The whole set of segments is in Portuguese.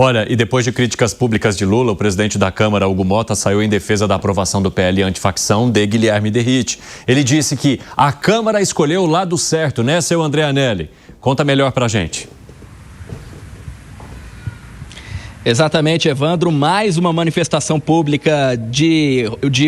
Olha, e depois de críticas públicas de Lula, o presidente da Câmara, Hugo Motta, saiu em defesa da aprovação do PL antifacção de Guilherme Derrite. Ele disse que a Câmara escolheu o lado certo, né, seu André Anelli? Conta melhor pra gente. Exatamente, Evandro, mais uma manifestação pública de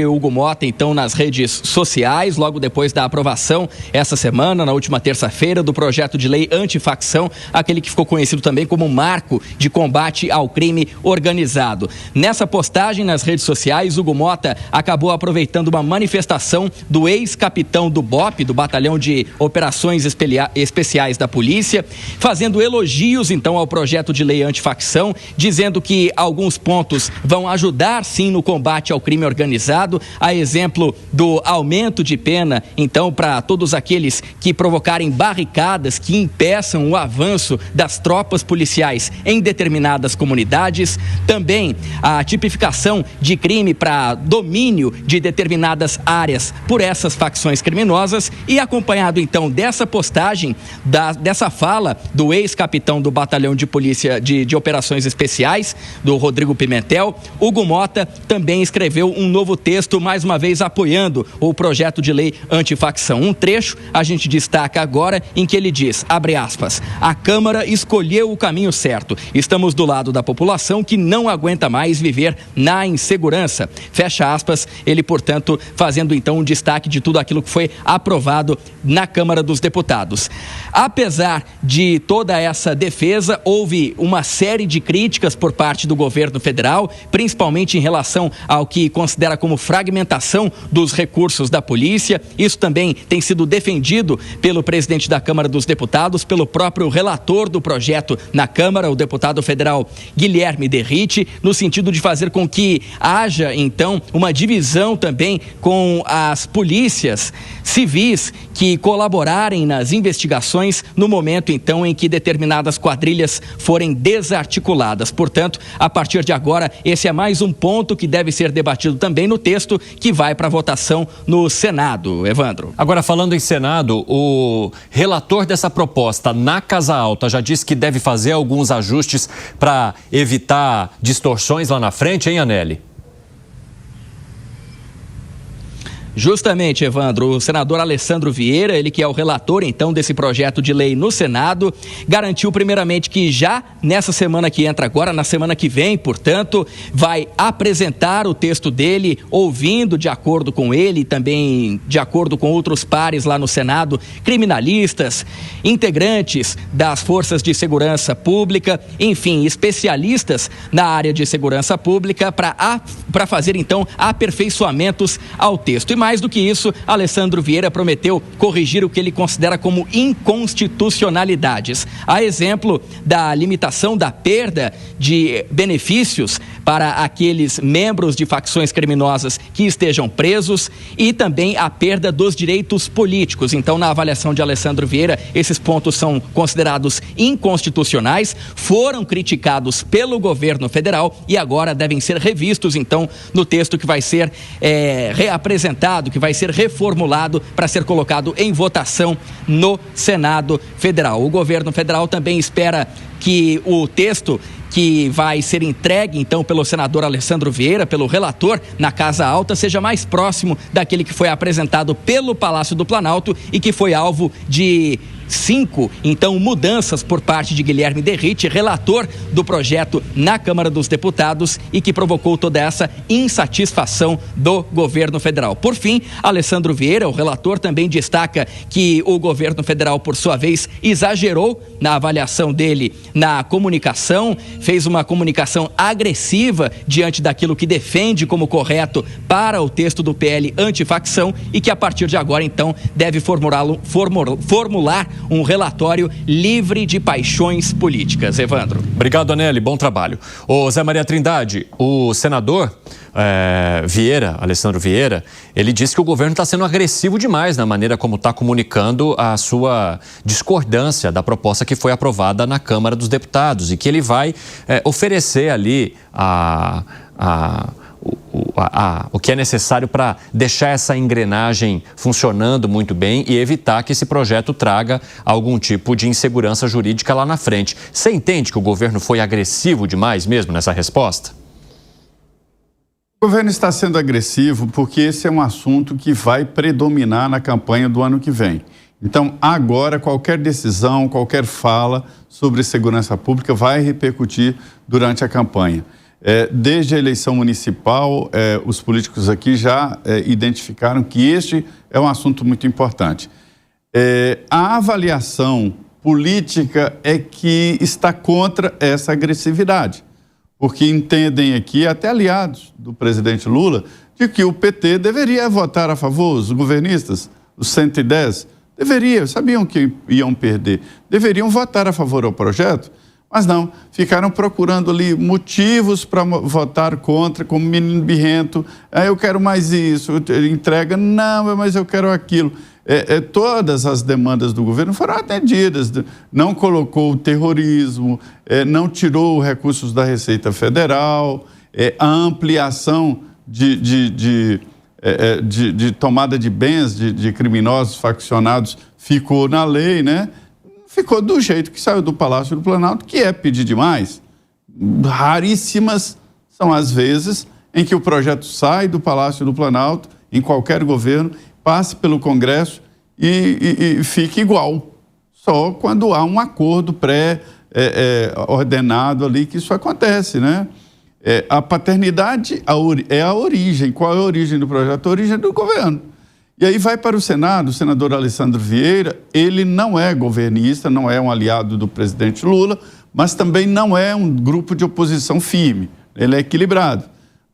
Hugo Motta, então, nas redes sociais, logo depois da aprovação, essa semana, na última terça-feira, do projeto de lei antifacção, aquele que ficou conhecido também como marco de combate ao crime organizado. Nessa postagem nas redes sociais, Hugo Motta acabou aproveitando uma manifestação do ex-capitão do BOP, do Batalhão de Operações Especiais da Polícia, fazendo elogios, então, ao projeto de lei antifacção, dizendo que alguns pontos vão ajudar sim no combate ao crime organizado, a exemplo do aumento de pena, então, para todos aqueles que provocarem barricadas que impeçam o avanço das tropas policiais em determinadas comunidades, também a tipificação de crime para domínio de determinadas áreas por essas facções criminosas e acompanhado então dessa postagem, dessa fala do ex-capitão do Batalhão de Polícia de Operações Especiais, do Rodrigo Pimentel, Hugo Motta também escreveu um novo texto, mais uma vez apoiando o projeto de lei antifacção. Um trecho a gente destaca agora em que ele diz, abre aspas, a Câmara escolheu o caminho certo. Estamos do lado da população que não aguenta mais viver na insegurança. Fecha aspas, ele, portanto, fazendo então um destaque de tudo aquilo que foi aprovado na Câmara dos Deputados. Apesar de toda essa defesa, houve uma série de críticas por parte do governo federal, principalmente em relação ao que considera como fragmentação dos recursos da polícia. Isso também tem sido defendido pelo presidente da Câmara dos Deputados, pelo próprio relator do projeto na Câmara, o deputado federal Guilherme Derrite, no sentido de fazer com que haja, então, uma divisão também com as polícias civis que colaborarem nas investigações no momento, então, em que determinadas quadrilhas forem desarticuladas. Portanto, a partir de agora, esse é mais um ponto que deve ser debatido também no texto que vai para votação no Senado. Evandro. Agora, falando em Senado, o relator dessa proposta na Casa Alta já disse que deve fazer alguns ajustes para evitar distorções lá na frente, hein, Anelli? Justamente, Evandro, o senador Alessandro Vieira, ele que é o relator, então, desse projeto de lei no Senado, garantiu primeiramente que já nessa semana que entra agora, na semana que vem, portanto, vai apresentar o texto dele, ouvindo, de acordo com ele, também de acordo com outros pares lá no Senado, criminalistas, integrantes das forças de segurança pública, enfim, especialistas na área de segurança pública para fazer, então, aperfeiçoamentos ao texto. E mais do que isso, Alessandro Vieira prometeu corrigir o que ele considera como inconstitucionalidades. A exemplo da limitação da perda de benefícios para aqueles membros de facções criminosas que estejam presos e também a perda dos direitos políticos. Então, na avaliação de Alessandro Vieira, esses pontos são considerados inconstitucionais, foram criticados pelo governo federal e agora devem ser revistos, então, no texto que vai ser reapresentado, que vai ser reformulado para ser colocado em votação no Senado Federal. O governo federal também espera que o texto que vai ser entregue, então, pelo senador Alessandro Vieira, pelo relator na Casa Alta, seja mais próximo daquele que foi apresentado pelo Palácio do Planalto e que foi alvo de 5, então, mudanças por parte de Guilherme Derrite, relator do projeto na Câmara dos Deputados e que provocou toda essa insatisfação do governo federal. Por fim, Alessandro Vieira, o relator, também destaca que o governo federal, por sua vez, exagerou na avaliação dele na comunicação, fez uma comunicação agressiva diante daquilo que defende como correto para o texto do PL antifacção e que a partir de agora, então, deve formular um relatório livre de paixões políticas. Evandro. Obrigado, Anelli. Bom trabalho. Ô, Zé Maria Trindade, o senador Vieira, Alessandro Vieira, ele disse que o governo está sendo agressivo demais na maneira como está comunicando a sua discordância da proposta que foi aprovada na Câmara dos Deputados e que ele vai oferecer ali o que é necessário para deixar essa engrenagem funcionando muito bem e evitar que esse projeto traga algum tipo de insegurança jurídica lá na frente. Você entende que o governo foi agressivo demais mesmo nessa resposta? O governo está sendo agressivo porque esse é um assunto que vai predominar na campanha do ano que vem. Então, agora, qualquer decisão, qualquer fala sobre segurança pública vai repercutir durante a campanha. Desde a eleição municipal, os políticos aqui já identificaram que este é um assunto muito importante. A avaliação política é que está contra essa agressividade, porque entendem aqui, até aliados do presidente Lula, de que o PT deveria votar a favor, os governistas, os 110, sabiam que iam perder, deveriam votar a favor do projeto. Mas não, ficaram procurando ali motivos para votar contra, como menino birrento. Eu quero mais isso, entrega, não, mas eu quero aquilo. Todas as demandas do governo foram atendidas. Não colocou o terrorismo, não tirou recursos da Receita Federal, a ampliação de tomada de bens de criminosos faccionados ficou na lei, né? Ficou do jeito que saiu do Palácio do Planalto, que é pedir demais. Raríssimas são as vezes em que o projeto sai do Palácio do Planalto, em qualquer governo, passe pelo Congresso e fique igual. Só quando há um acordo pré-ordenado ali que isso acontece, né? A paternidade é a origem. Qual é a origem do projeto? A origem do governo. E aí vai para o Senado, o senador Alessandro Vieira, ele não é governista, não é um aliado do presidente Lula, mas também não é um grupo de oposição firme, ele é equilibrado.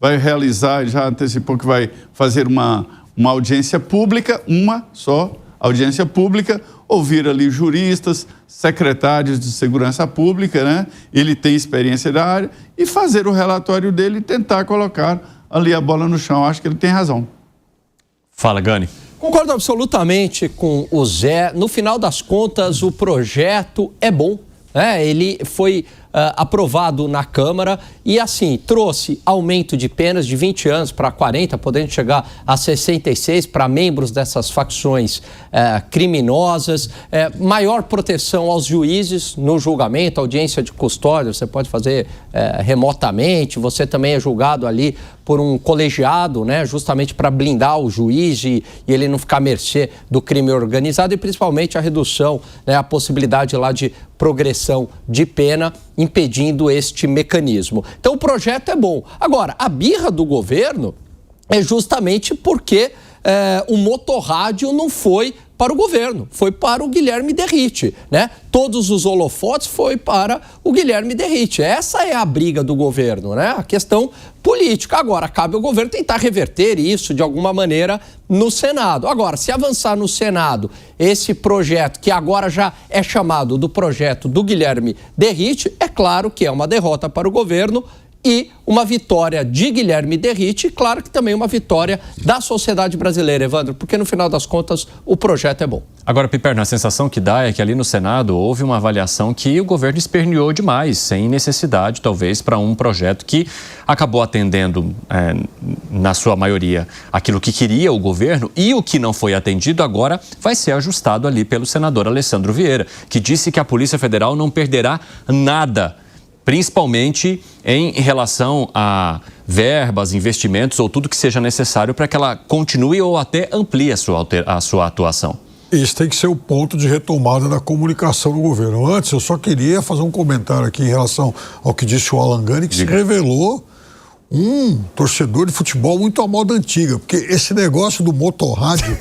Vai realizar, já antecipou que vai fazer uma audiência pública, uma só audiência pública, ouvir ali juristas, secretários de segurança pública, né? Ele tem experiência da área, e fazer o relatório dele e tentar colocar ali a bola no chão. Acho que ele tem razão. Fala, Gani. Concordo absolutamente com o Zé. No final das contas, o projeto é bom, né? Ele foi aprovado na Câmara e, assim, trouxe aumento de penas de 20 anos para 40, podendo chegar a 66 para membros dessas facções criminosas, maior proteção aos juízes no julgamento, audiência de custódia, você pode fazer remotamente, você também é julgado ali por um colegiado, né, justamente para blindar o juiz e ele não ficar à mercê do crime organizado, e principalmente a redução, né, a possibilidade lá de progressão de pena, impedindo este mecanismo. Então o projeto é bom. Agora, a birra do governo é justamente porque o motorrádio não foi para o governo, foi para o Guilherme Derrite, né? Todos os holofotes foi para o Guilherme Derrite. Essa é a briga do governo, né? A questão política. Agora, cabe ao governo tentar reverter isso de alguma maneira no Senado. Agora, se avançar no Senado esse projeto, que agora já é chamado do projeto do Guilherme Derrite, é claro que é uma derrota para o governo e uma vitória de Guilherme Derrite, claro que também uma vitória da sociedade brasileira, Evandro, porque no final das contas o projeto é bom. Agora, Piperno, a sensação que dá é que ali no Senado houve uma avaliação que o governo esperneou demais, sem necessidade, talvez, para um projeto que acabou atendendo, na sua maioria, aquilo que queria o governo, e o que não foi atendido agora vai ser ajustado ali pelo senador Alessandro Vieira, que disse que a Polícia Federal não perderá nada, principalmente em relação a verbas, investimentos ou tudo que seja necessário para que ela continue ou até amplie a sua atuação. Esse tem que ser o ponto de retomada da comunicação no governo. Antes, eu só queria fazer um comentário aqui em relação ao que disse o Alan Gani, que se revelou um torcedor de futebol muito à moda antiga, porque esse negócio do motorrádio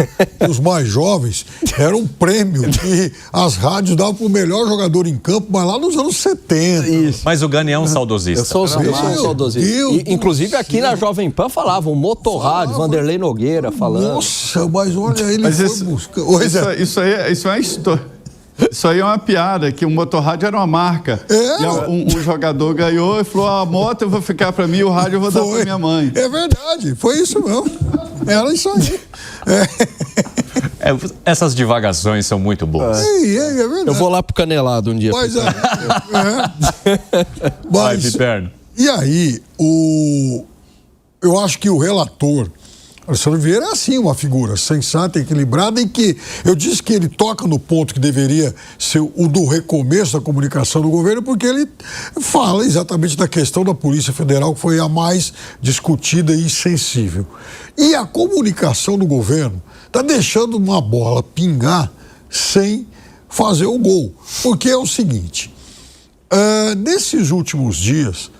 dos mais jovens era um prêmio que as rádios davam para o melhor jogador em campo, mas lá nos anos 70. Isso. Mas o Gani é um saudosista. Eu sou um saudosista. Inclusive aqui na Jovem Pan falavam motorrádio, Vanderlei Nogueira falando. Nossa, mas olha, ele foi buscar. Isso é história. Isso aí é uma piada, que o motorrádio era uma marca. Um jogador ganhou e falou, a moto eu vou ficar para mim e o rádio eu vou dar para minha mãe. É verdade, foi isso mesmo. Era isso aí. Essas divagações são muito boas. É verdade. Eu vou lá pro Canelado um dia. Vai, Piperno. E aí, eu acho que o relator, Alessandro Vieira, é assim uma figura sensata, equilibrada, e que eu disse que ele toca no ponto que deveria ser o do recomeço da comunicação do governo, porque ele fala exatamente da questão da Polícia Federal, que foi a mais discutida e sensível. E a comunicação do governo está deixando uma bola pingar sem fazer o gol. Porque é o seguinte, nesses últimos dias,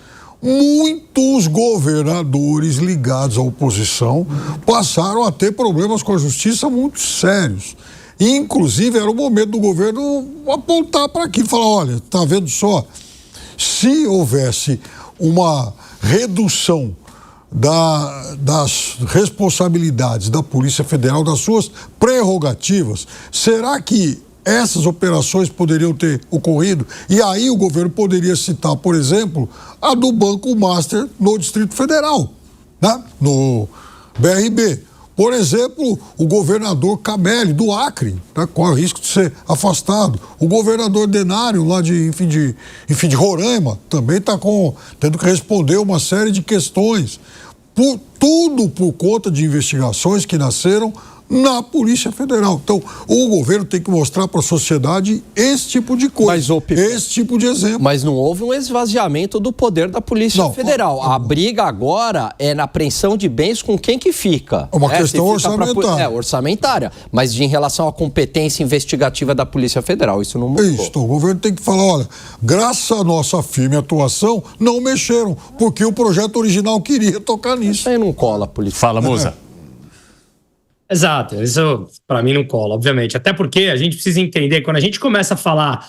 muitos governadores ligados à oposição passaram a ter problemas com a justiça muito sérios. E, inclusive, era o momento do governo apontar para aquilo, falar, olha, tá vendo só, se houvesse uma redução das responsabilidades da Polícia Federal, das suas prerrogativas, será que essas operações poderiam ter ocorrido? E aí o governo poderia citar, por exemplo, a do Banco Master no Distrito Federal, né? No BRB. Por exemplo, o governador Camelli, do Acre, né? Corre o risco de ser afastado. O governador Denário, lá de Roraima, também está tendo que responder uma série de questões. Tudo por conta de investigações que nasceram na Polícia Federal. Então, o governo tem que mostrar para a sociedade esse tipo de coisa, esse tipo de exemplo. Mas não houve um esvaziamento do poder da Polícia Federal. A briga agora é na apreensão de bens com quem que fica. Uma questão orçamentária. Orçamentária. Mas em relação à competência investigativa da Polícia Federal, isso não mudou. Isso, então, o governo tem que falar, olha, graças à nossa firme atuação, não mexeram, porque o projeto original queria tocar nisso. Isso aí não cola a polícia. Fala, Musa. Exato, isso para mim não cola, obviamente. Até porque a gente precisa entender, quando a gente começa a falar,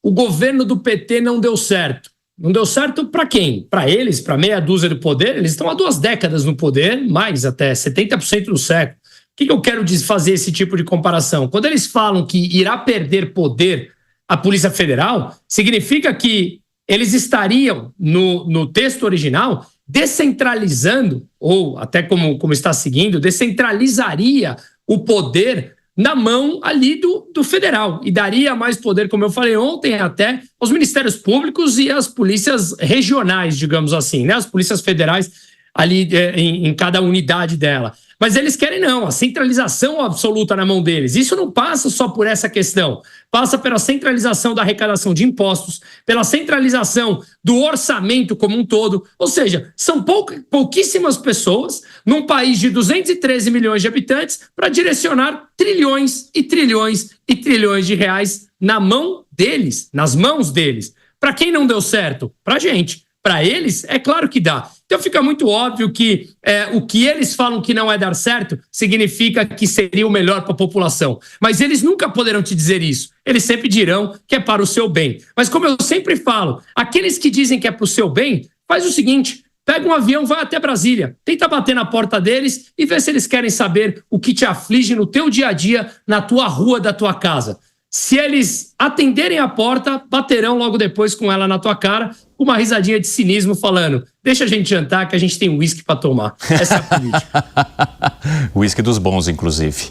o governo do PT não deu certo. Não deu certo para quem? Para eles, para meia dúzia do poder? Eles estão há 2 décadas no poder, mais até 70% do século. O que eu quero fazer esse tipo de comparação? Quando eles falam que irá perder poder a Polícia Federal, significa que eles estariam, no texto original, descentralizando, ou até como está seguindo, descentralizaria o poder na mão ali do federal e daria mais poder, como eu falei ontem, até aos ministérios públicos e às polícias regionais, digamos assim, né? As polícias federais ali em cada unidade dela. Mas eles querem não, a centralização absoluta na mão deles. Isso não passa só por essa questão, passa pela centralização da arrecadação de impostos, pela centralização do orçamento como um todo. Ou seja, são pouquíssimas pessoas num país de 213 milhões de habitantes para direcionar trilhões e trilhões e trilhões de reais na mão deles, nas mãos deles. Para quem não deu certo? Para a gente. Para eles, é claro que dá. Então fica muito óbvio que o que eles falam que não é dar certo significa que seria o melhor para a população. Mas eles nunca poderão te dizer isso. Eles sempre dirão que é para o seu bem. Mas como eu sempre falo, aqueles que dizem que é para o seu bem, faz o seguinte, pega um avião, vai até Brasília, tenta bater na porta deles e vê se eles querem saber o que te aflige no teu dia a dia, na tua rua da tua casa. Se eles atenderem a porta, baterão logo depois com ela na tua cara, com uma risadinha de cinismo falando, deixa a gente jantar que a gente tem uísque para tomar. Essa é a política. Uísque dos bons, inclusive.